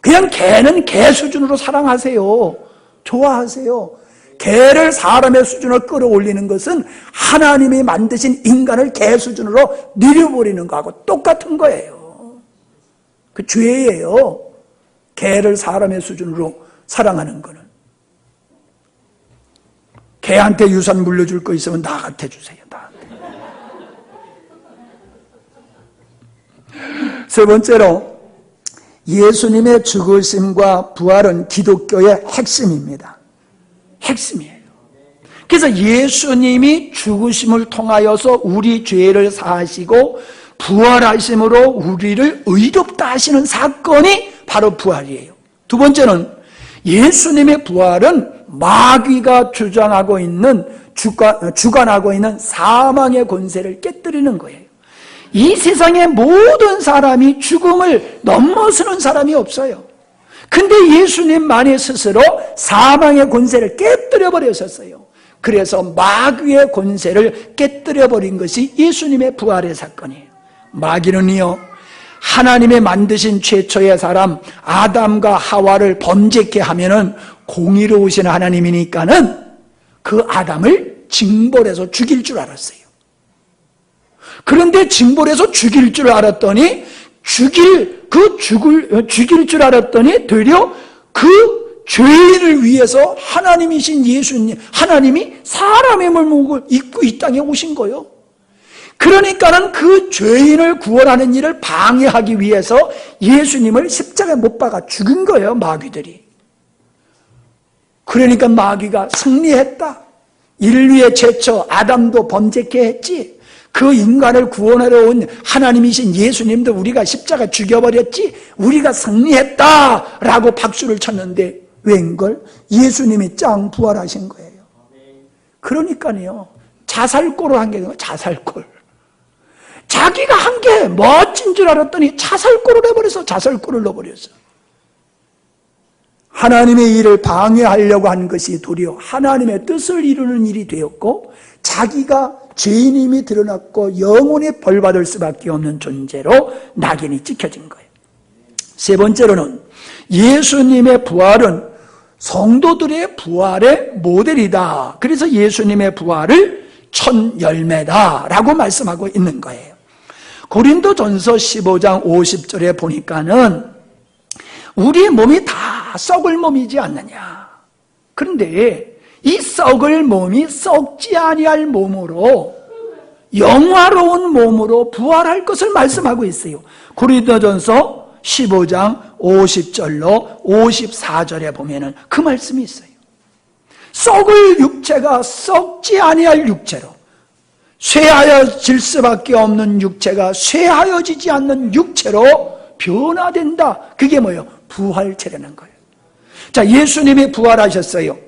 그냥 개는 개 수준으로 사랑하세요. 좋아하세요. 개를 사람의 수준으로 끌어올리는 것은 하나님이 만드신 인간을 개 수준으로 내려버리는 거하고 똑같은 거예요. 그 죄예요. 개를 사람의 수준으로 사랑하는 거는. 개한테 유산 물려줄 거 있으면 나한테 주세요. 나한테. 세 번째로, 예수님의 죽으심과 부활은 기독교의 핵심입니다. 핵심이에요. 그래서 예수님이 죽으심을 통하여서 우리 죄를 사하시고 부활하심으로 우리를 의롭다 하시는 사건이 바로 부활이에요. 두 번째는, 예수님의 부활은 마귀가 주관하고 있는 사망의 권세를 깨뜨리는 거예요. 이 세상의 모든 사람이 죽음을 넘어서는 사람이 없어요. 근데 예수님만이 스스로 사망의 권세를 깨뜨려 버렸었어요. 그래서 마귀의 권세를 깨뜨려 버린 것이 예수님의 부활의 사건이에요. 마귀는요, 하나님의 만드신 최초의 사람 아담과 하와를 범죄케 하면은 공의로우신 하나님이니까는 그 아담을 징벌해서 죽일 줄 알았어요. 그런데 징벌해서 죽일 줄 알았더니 죽일 줄 알았더니 되려 그 죄인을 위해서 하나님이신 예수님, 하나님이 사람의 몸을 입고 이 땅에 오신 거예요. 그러니까는 그 죄인을 구원하는 일을 방해하기 위해서 예수님을 십자가에 못 박아 죽인 거예요, 마귀들이. 그러니까 마귀가 승리했다. 인류의 최초 아담도 범죄케 했지. 그 인간을 구원하러 온 하나님이신 예수님도 우리가 십자가 죽여버렸지. 우리가 승리했다라고 박수를 쳤는데 웬걸? 예수님이 짱 부활하신 거예요. 그러니까요, 자살골을 한 게 아니라 자살골. 자기가 한 게 멋진 줄 알았더니 자살골을 해버려서 자살골을 넣어버렸어. 하나님의 일을 방해하려고 한 것이 도리어 하나님의 뜻을 이루는 일이 되었고, 자기가 죄인임이 드러났고 영원히 벌받을 수밖에 없는 존재로 낙인이 찍혀진 거예요. 세 번째로는, 예수님의 부활은 성도들의 부활의 모델이다. 그래서 예수님의 부활을 첫 열매다라고 말씀하고 있는 거예요. 고린도전서 15장 50절에 보니까는 우리 몸이 다 썩을 몸이지 않느냐. 그런데 이 썩을 몸이 썩지 아니할 몸으로, 영화로운 몸으로 부활할 것을 말씀하고 있어요. 고린도전서 15장 50절로 54절에 보면은 그 말씀이 있어요. 썩을 육체가 썩지 아니할 육체로, 쇠하여질 수밖에 없는 육체가 쇠하여지지 않는 육체로 변화된다. 그게 뭐예요? 부활체라는 거예요. 자, 예수님이 부활하셨어요.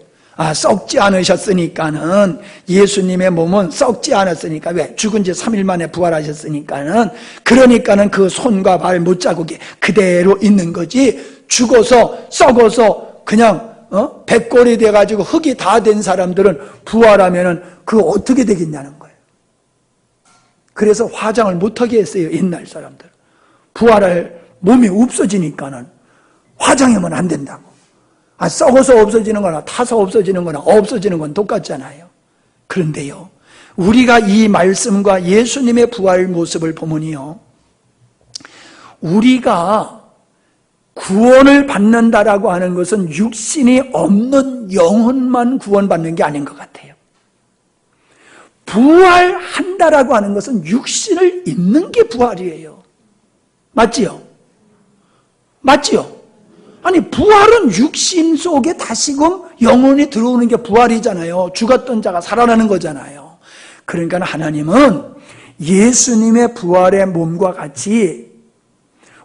썩지 않으셨으니까는, 예수님의 몸은 썩지 않았으니까, 왜? 죽은 지 3일 만에 부활하셨으니까는, 그러니까는 그 손과 발 못자국이 그대로 있는 거지, 죽어서, 썩어서, 그냥, 백골이 돼가지고 흙이 다 된 사람들은 부활하면은 그거 어떻게 되겠냐는 거예요. 그래서 화장을 못하게 했어요, 옛날 사람들. 부활할 몸이 없어지니까는 화장하면 안 된다고. 썩어서 없어지는 거나 타서 없어지는 거나 없어지는 건 똑같잖아요. 그런데요, 우리가 이 말씀과 예수님의 부활 모습을 보면요, 우리가 구원을 받는다라고 하는 것은 육신이 없는 영혼만 구원받는 게 아닌 것 같아요. 부활한다라고 하는 것은 육신을 입는 게 부활이에요. 맞지요? 맞지요? 아니, 부활은 육신 속에 다시금 영혼이 들어오는 게 부활이잖아요. 죽었던 자가 살아나는 거잖아요. 그러니까 하나님은 예수님의 부활의 몸과 같이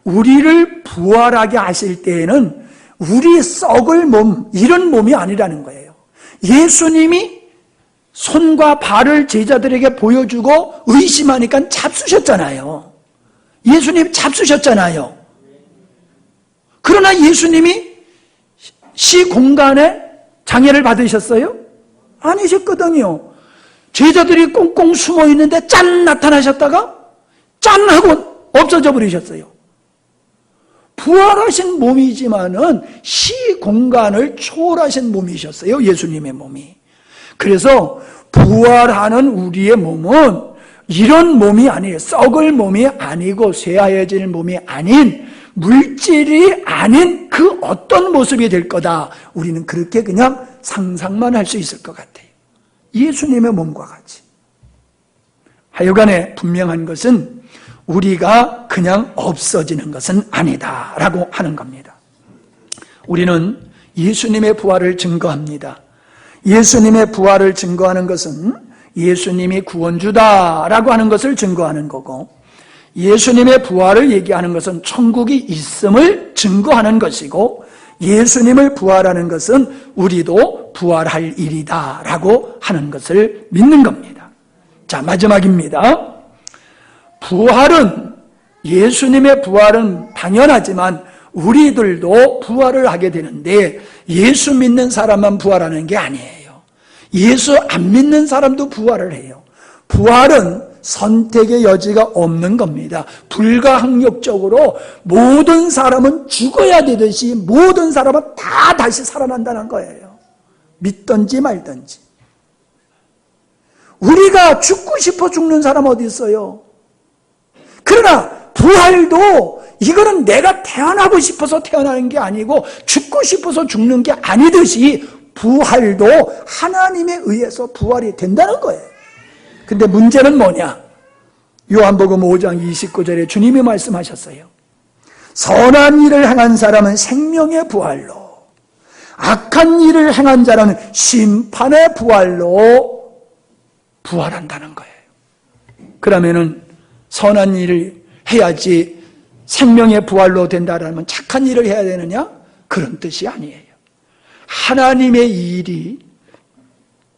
우리를 부활하게 하실 때에는 우리 썩을 몸, 이런 몸이 아니라는 거예요. 예수님이 손과 발을 제자들에게 보여주고 의심하니까 잡수셨잖아요. 예수님 잡수셨잖아요. 그러나 예수님이 시공간에 장애를 받으셨어요? 아니셨거든요. 제자들이 꽁꽁 숨어 있는데 짠 나타나셨다가 짠 하고 없어져 버리셨어요. 부활하신 몸이지만은 시공간을 초월하신 몸이셨어요, 예수님의 몸이. 그래서 부활하는 우리의 몸은 이런 몸이 아니에요. 썩을 몸이 아니고 쇠하여질 몸이 아닌, 물질이 아닌 그 어떤 모습이 될 거다. 우리는 그렇게 그냥 상상만 할 수 있을 것 같아요. 예수님의 몸과 같이. 하여간에 분명한 것은 우리가 그냥 없어지는 것은 아니다라고 하는 겁니다. 우리는 예수님의 부활을 증거합니다. 예수님의 부활을 증거하는 것은 예수님이 구원주다라고 하는 것을 증거하는 거고, 예수님의 부활을 얘기하는 것은 천국이 있음을 증거하는 것이고, 예수님을 부활하는 것은 우리도 부활할 일이다라고 하는 것을 믿는 겁니다. 자, 마지막입니다. 부활은, 예수님의 부활은 당연하지만 우리들도 부활을 하게 되는데, 예수 믿는 사람만 부활하는 게 아니에요. 예수 안 믿는 사람도 부활을 해요. 부활은 선택의 여지가 없는 겁니다. 불가항력적으로 모든 사람은 죽어야 되듯이 모든 사람은 다 다시 살아난다는 거예요. 믿든지 말든지. 우리가 죽고 싶어 죽는 사람 어디 있어요? 그러나 부활도 이거는 내가 태어나고 싶어서 태어나는 게 아니고 죽고 싶어서 죽는 게 아니듯이 부활도 하나님에 의해서 부활이 된다는 거예요. 근데 문제는 뭐냐? 요한복음 5장 29절에 주님이 말씀하셨어요. 선한 일을 행한 사람은 생명의 부활로, 악한 일을 행한 자는 심판의 부활로 부활한다는 거예요. 그러면은 선한 일을 해야지 생명의 부활로 된다라면 착한 일을 해야 되느냐? 그런 뜻이 아니에요. 하나님의 일이,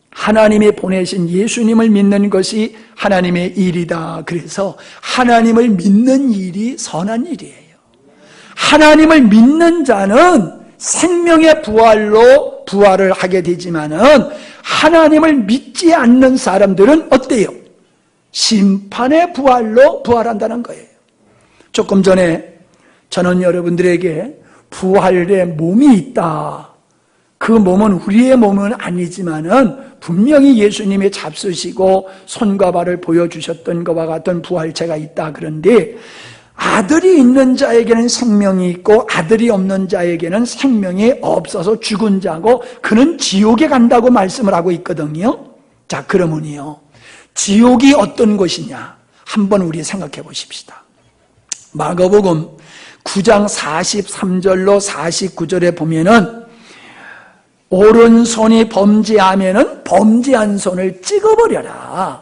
하나님이 보내신 예수님을 믿는 것이 하나님의 일이다. 그래서 하나님을 믿는 일이 선한 일이에요. 하나님을 믿는 자는 생명의 부활로 부활을 하게 되지만은 하나님을 믿지 않는 사람들은 어때요? 심판의 부활로 부활한다는 거예요. 조금 전에 저는 여러분들에게 부활의 몸이 있다. 그 몸은 우리의 몸은 아니지만은 분명히 예수님이 잡수시고 손과 발을 보여주셨던 것과 같은 부활체가 있다. 그런데 아들이 있는 자에게는 생명이 있고 아들이 없는 자에게는 생명이 없어서 죽은 자고 그는 지옥에 간다고 말씀을 하고 있거든요. 자, 그러면요, 지옥이 어떤 곳이냐 한번 우리 생각해 보십시다. 마가복음 9장 43절로 49절에 보면은 오른손이 범죄하면은 범죄한 손을 찍어버려라.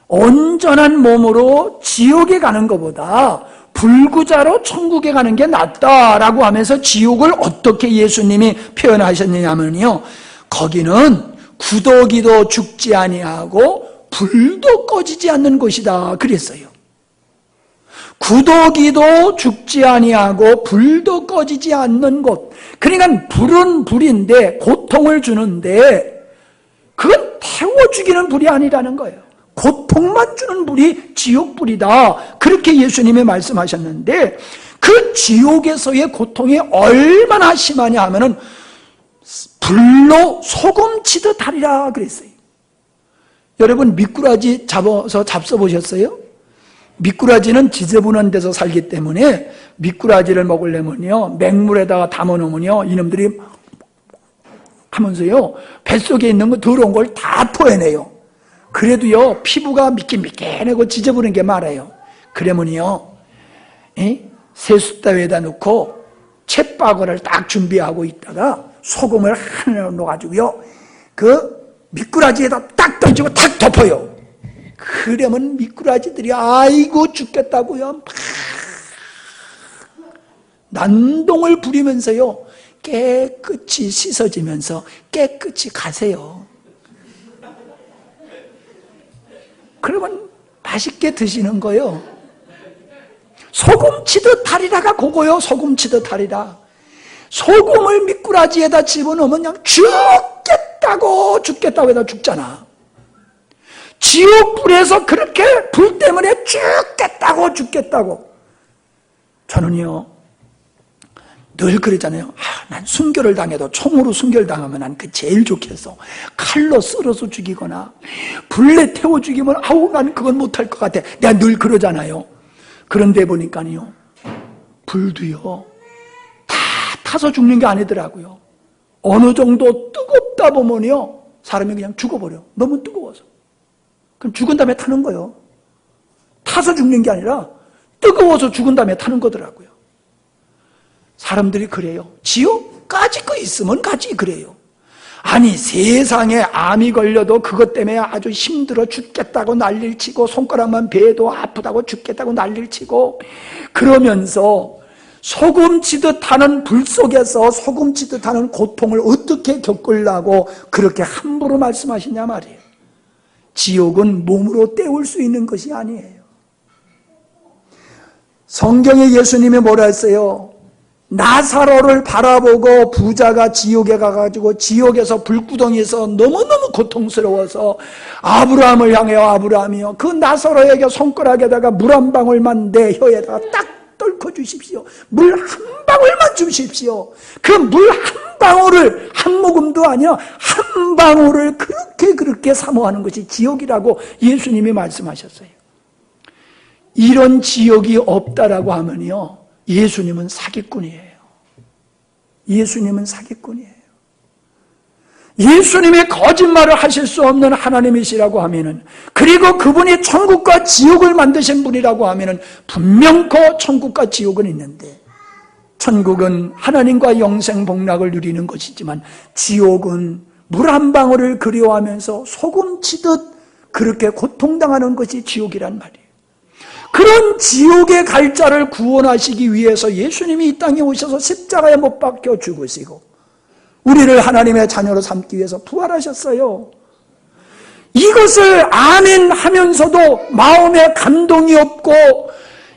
온전한 몸으로 지옥에 가는 것보다 불구자로 천국에 가는 게 낫다라고 하면서 지옥을 어떻게 예수님이 표현하셨느냐면요, 거기는 구더기도 죽지 아니하고 불도 꺼지지 않는 곳이다 그랬어요. 구더기도 죽지 아니하고 불도 꺼지지 않는 곳. 그러니까 불은 불인데 고통을 주는데 그건 태워 죽이는 불이 아니라는 거예요. 고통만 주는 불이 지옥불이다. 그렇게 예수님이 말씀하셨는데 그 지옥에서의 고통이 얼마나 심하냐 하면은 불로 소금 치듯 하리라 그랬어요. 여러분 미꾸라지 잡아서 잡숴보셨어요? 미꾸라지는 지저분한 데서 살기 때문에 미꾸라지를 먹으려면요, 맹물에다가 담아놓으면요, 이놈들이 하면서요, 뱃속에 있는 거 더러운 걸 다 토해내요. 그래도요, 피부가 미끼미끼하고 지저분한 게 많아요. 그러면요, 세숫다위에다 넣고 챗바구니를 딱 준비하고 있다가 소금을 하나 넣어가지고요, 그 미꾸라지에다 딱 던지고 탁 덮어요. 그러면 미꾸라지들이 아이고 죽겠다고요, 막 난동을 부리면서요 깨끗이 씻어지면서 깨끗이 가세요. 그러면 맛있게 드시는 거예요. 소금 치듯 하리라가 그거요. 소금 치듯 하리라. 소금을 미꾸라지에다 집어넣으면 그냥 죽겠다고 해서 죽잖아. 지옥불에서 그렇게 불 때문에 죽겠다고. 저는요, 늘 그러잖아요. 난 순교를 당해도 총으로 순교를 당하면 난 그 제일 좋겠어. 칼로 썰어서 죽이거나 불에 태워 죽이면 난 그건 못할 것 같아. 내가 늘 그러잖아요. 그런데 보니까요, 불도요 다 타서 죽는 게 아니더라고요. 어느 정도 뜨겁다 보면요 사람이 그냥 죽어버려. 너무 뜨거워서. 그럼 죽은 다음에 타는 거예요. 타서 죽는 게 아니라 뜨거워서 죽은 다음에 타는 거더라고요. 사람들이 그래요. 지옥까지 거 있으면 가지 그래요. 아니 세상에 암이 걸려도 그것 때문에 아주 힘들어 죽겠다고 난리를 치고 손가락만 베도 아프다고 죽겠다고 난리를 치고 그러면서 소금 치듯 하는 불 속에서 소금 치듯 하는 고통을 어떻게 겪으려고 그렇게 함부로 말씀하시냐 말이에요. 지옥은 몸으로 때울 수 있는 것이 아니에요. 성경에 예수님이 뭐라 했어요? 나사로를 바라보고 부자가 지옥에 가가지고 지옥에서 불구덩이에서 너무너무 고통스러워서 아브라함을 향해요. 아브라함이요, 그 나사로에게 손가락에다가 물 한 방울만 내 혀에다가 딱 떨궈 주십시오. 물 한 방울만 주십시오. 그 물 한 방울을 한 모금도 아니야, 한 방울을 그렇게 사모하는 것이 지옥이라고 예수님이 말씀하셨어요. 이런 지옥이 없다라고 하면요, 예수님은 사기꾼이에요. 예수님은 사기꾼이에요. 예수님이 거짓말을 하실 수 없는 하나님이시라고 하면은, 그리고 그분이 천국과 지옥을 만드신 분이라고 하면은 분명코 천국과 지옥은 있는데, 천국은 하나님과 영생 복락을 누리는 것이지만 지옥은 물 한 방울을 그리워하면서 소금 치듯 그렇게 고통당하는 것이 지옥이란 말이에요. 그런 지옥의 갈 자를 구원하시기 위해서 예수님이 이 땅에 오셔서 십자가에 못 박혀 죽으시고 우리를 하나님의 자녀로 삼기 위해서 부활하셨어요. 이것을 아멘 하면서도 마음에 감동이 없고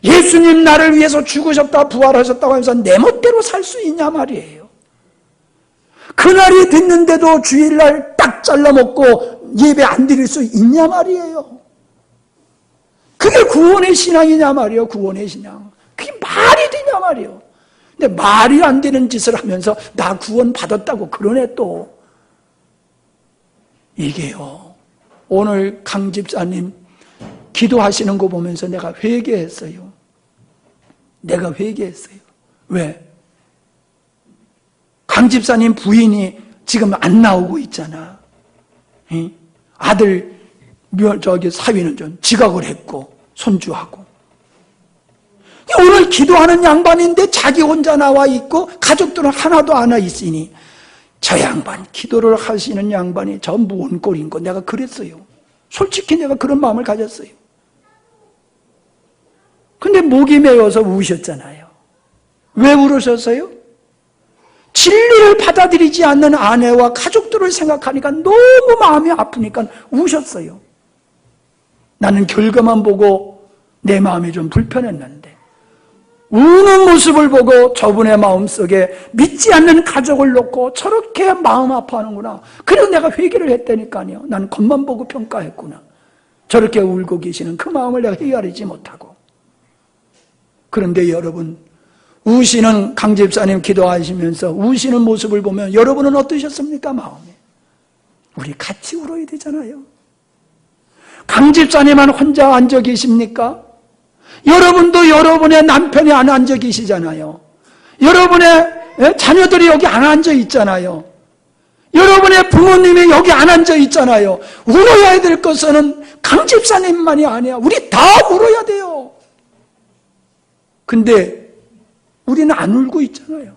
예수님 나를 위해서 죽으셨다 부활하셨다고 하면서 내 멋대로 살 수 있냐 말이에요. 그날이 됐는데도 주일날 딱 잘라먹고 예배 안 드릴 수 있냐 말이에요. 그게 구원의 신앙이냐 말이에요. 구원의 신앙. 그게 말이 되냐 말이에요. 근데 말이 안 되는 짓을 하면서 나 구원 받았다고 그러네 또. 이게요, 오늘 강 집사님 기도하시는 거 보면서 내가 회개했어요. 왜? 강 집사님 부인이 지금 안 나오고 있잖아. 아들 사위는 좀 지각을 했고 손주하고. 오늘 기도하는 양반인데 자기 혼자 나와 있고 가족들은 하나도 안 와 있으니 저 양반, 기도를 하시는 양반이 저 무언 꼴인 거 내가 그랬어요. 솔직히 내가 그런 마음을 가졌어요. 근데 목이 메어서 우셨잖아요. 왜 울으셨어요? 진리를 받아들이지 않는 아내와 가족들을 생각하니까 너무 마음이 아프니까 우셨어요. 나는 결과만 보고 내 마음이 좀 불편했는데 우는 모습을 보고 저분의 마음속에 믿지 않는 가족을 놓고 저렇게 마음 아파하는구나. 그래서 내가 회개를 했다니까요. 난 겉만 보고 평가했구나. 저렇게 울고 계시는 그 마음을 내가 헤아리지 못하고. 그런데 여러분, 우시는 강 집사님 기도하시면서 우시는 모습을 보면 여러분은 어떠셨습니까? 마음에. 우리 같이 울어야 되잖아요. 강 집사님만 혼자 앉아 계십니까? 여러분도 여러분의 남편이 안 앉아 계시잖아요. 여러분의 자녀들이 여기 안 앉아 있잖아요. 여러분의 부모님이 여기 안 앉아 있잖아요. 울어야 될 것은 강 집사님만이 아니야. 우리 다 울어야 돼요. 근데 우리는 안 울고 있잖아요.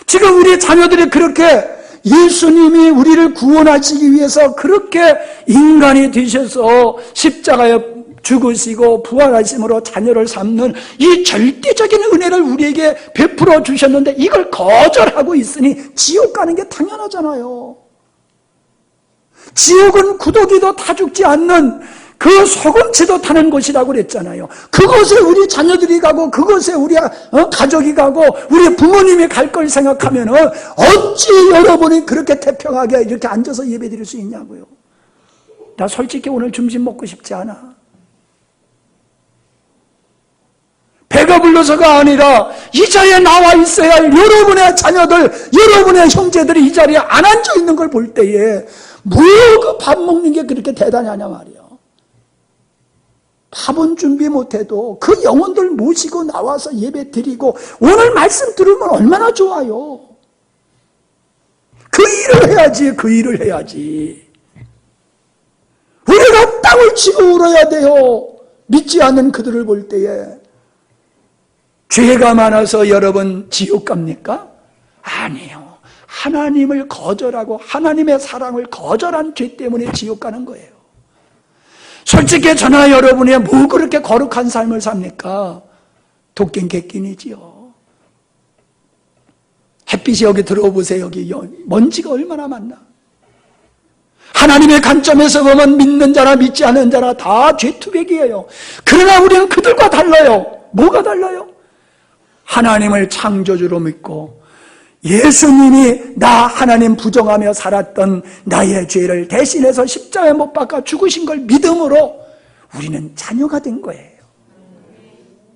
지금 우리 자녀들이 그렇게 예수님이 우리를 구원하시기 위해서 그렇게 인간이 되셔서 십자가에 죽으시고 부활하심으로 자녀를 삼는 이 절대적인 은혜를 우리에게 베풀어 주셨는데 이걸 거절하고 있으니 지옥 가는 게 당연하잖아요. 지옥은 구더기도 타 죽지 않는 그 소금치도 타는 곳이라고 그랬잖아요. 그곳에 우리 자녀들이 가고 그곳에 우리 가족이 가고 우리 부모님이 갈 걸 생각하면 어찌 여러분이 그렇게 태평하게 이렇게 앉아서 예배드릴 수 있냐고요. 나 솔직히 오늘 점심 먹고 싶지 않아. 배가 불러서가 아니라 이 자리에 나와 있어야 할 여러분의 자녀들, 여러분의 형제들이 이 자리에 안 앉아 있는 걸 볼 때에 뭐 그 밥 먹는 게 그렇게 대단하냐 말이야. 밥은 준비 못해도 그 영혼들 모시고 나와서 예배 드리고 오늘 말씀 들으면 얼마나 좋아요. 그 일을 해야지, 그 일을 해야지. 우리가 땅을 치고 울어야 돼요. 믿지 않는 그들을 볼 때에. 죄가 많아서 여러분 지옥 갑니까? 아니에요. 하나님을 거절하고 하나님의 사랑을 거절한 죄 때문에 지옥 가는 거예요. 솔직히 저나 여러분이 뭐 그렇게 거룩한 삶을 삽니까? 도끼는 객긴이지요. 햇빛이 여기 들어오보세요. 여기 먼지가 얼마나 많나. 하나님의 관점에서 보면 믿는 자나 믿지 않는 자나 다 죄투백이에요. 그러나 우리는 그들과 달라요. 뭐가 달라요? 하나님을 창조주로 믿고 예수님이 나 하나님 부정하며 살았던 나의 죄를 대신해서 십자가에 못 박아 죽으신 걸 믿음으로 우리는 자녀가 된 거예요.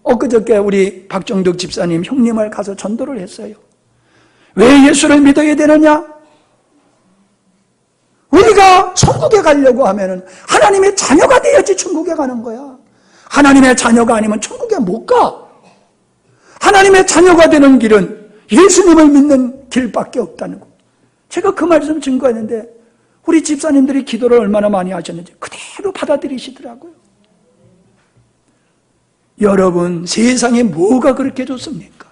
엊그저께 우리 박정덕 집사님 형님을 가서 전도를 했어요. 왜 예수를 믿어야 되느냐? 우리가 천국에 가려고 하면은 하나님의 자녀가 돼야지 천국에 가는 거야. 하나님의 자녀가 아니면 천국에 못 가. 하나님의 자녀가 되는 길은 예수님을 믿는 길밖에 없다는 거. 제가 그 말씀 증거했는데 우리 집사님들이 기도를 얼마나 많이 하셨는지 그대로 받아들이시더라고요. 여러분, 세상에 뭐가 그렇게 좋습니까?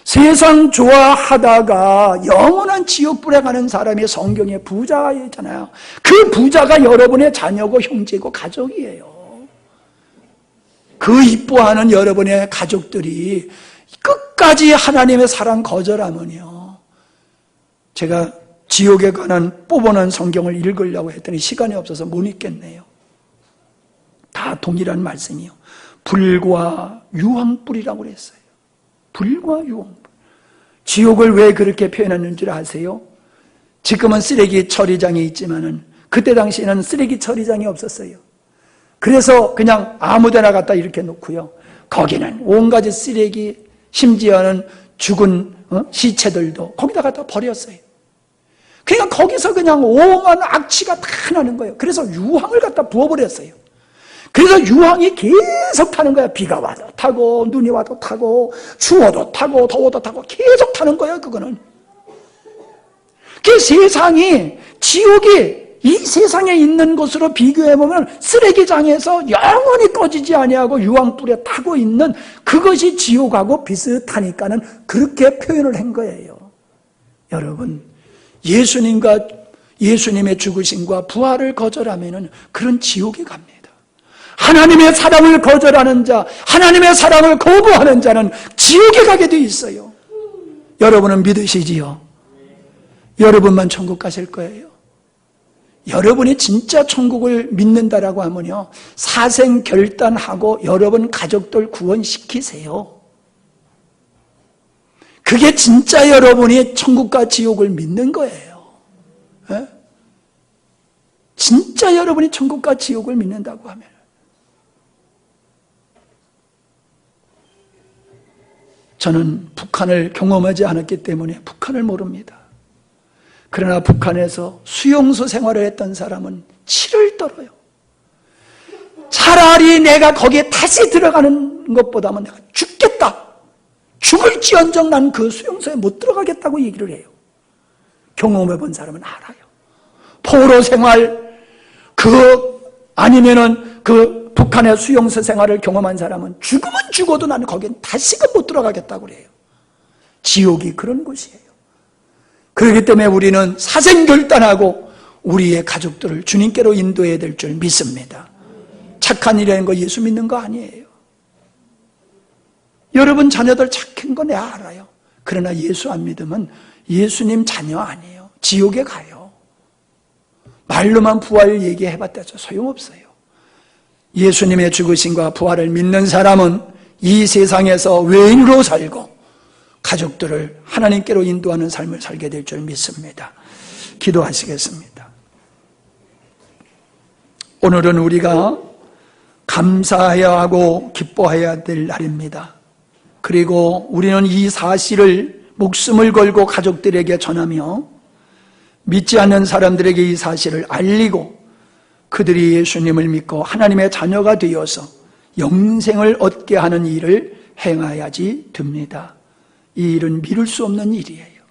세상 좋아하다가 영원한 지옥불에 가는 사람이 성경에 부자잖아요. 그 부자가 여러분의 자녀고 형제고 가족이에요. 그 이뻐하는 여러분의 가족들이 끝까지 하나님의 사랑 거절하면요. 제가 지옥에 관한 뽑아놓은 성경을 읽으려고 했더니 시간이 없어서 못 읽겠네요. 다 동일한 말씀이요. 불과 유황불이라고 그랬어요. 불과 유황불. 지옥을 왜 그렇게 표현하는 줄 아세요? 지금은 쓰레기 처리장이 있지만은 그때 당시에는 쓰레기 처리장이 없었어요. 그래서 그냥 아무데나 갖다 이렇게 놓고요. 거기는 온가지 쓰레기, 심지어는 죽은 시체들도 거기다 갖다 버렸어요. 그러니까 거기서 그냥 오만 악취가 다 나는 거예요. 그래서 유황을 갖다 부어버렸어요. 그래서 유황이 계속 타는 거야. 비가 와도 타고 눈이 와도 타고 추워도 타고 더워도 타고 계속 타는 거예요. 그거는. 그 세상이, 지옥이 이 세상에 있는 것으로 비교해보면 쓰레기장에서 영원히 꺼지지 아니하고 유황불에 타고 있는 그것이 지옥하고 비슷하니까는 그렇게 표현을 한 거예요. 여러분, 예수님의 죽으심과 부활을 거절하면은 그런 지옥에 갑니다. 하나님의 사랑을 거절하는 자, 하나님의 사랑을 거부하는 자는 지옥에 가게 돼 있어요. 여러분은 믿으시지요? 여러분만 천국 가실 거예요. 여러분이 진짜 천국을 믿는다라고 하면요, 사생 결단하고 여러분 가족들 구원시키세요. 그게 진짜 여러분이 천국과 지옥을 믿는 거예요. 에? 진짜 여러분이 천국과 지옥을 믿는다고 하면. 저는 북한을 경험하지 않았기 때문에 북한을 모릅니다. 그러나 북한에서 수용소 생활을 했던 사람은 치를 떨어요. 차라리 내가 거기에 다시 들어가는 것보다는 내가 죽겠다. 죽을지언정 난 그 수용소에 못 들어가겠다고 얘기를 해요. 경험해 본 사람은 알아요. 포로 생활, 아니면은 그 북한의 수용소 생활을 경험한 사람은 죽으면 죽어도 나는 거기엔 다시금 못 들어가겠다고 그래요. 지옥이 그런 곳이에요. 그렇기 때문에 우리는 사생결단하고 우리의 가족들을 주님께로 인도해야 될 줄 믿습니다. 착한 일이라는 거 예수 믿는 거 아니에요. 여러분 자녀들 착한 거 내가 알아요. 그러나 예수 안 믿으면 예수님 자녀 아니에요. 지옥에 가요. 말로만 부활 얘기해봤다죠. 소용없어요. 예수님의 죽으심과 부활을 믿는 사람은 이 세상에서 외인으로 살고 가족들을 하나님께로 인도하는 삶을 살게 될 줄 믿습니다. 기도하시겠습니다. 오늘은 우리가 감사해야 하고 기뻐해야 될 날입니다. 그리고 우리는 이 사실을 목숨을 걸고 가족들에게 전하며 믿지 않는 사람들에게 이 사실을 알리고 그들이 예수님을 믿고 하나님의 자녀가 되어서 영생을 얻게 하는 일을 행해야지 됩니다. 이 일은 미룰 수 없는 일이에요.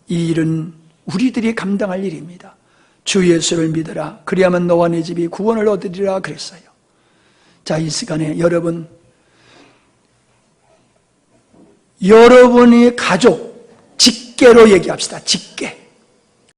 이 일은 우리들이 감당할 일입니다. 주 예수를 믿으라. 그리하면 너와 네 집이 구원을 얻으리라 그랬어요. 자, 이 시간에 여러분이 가족, 직계로 얘기합시다. 직계.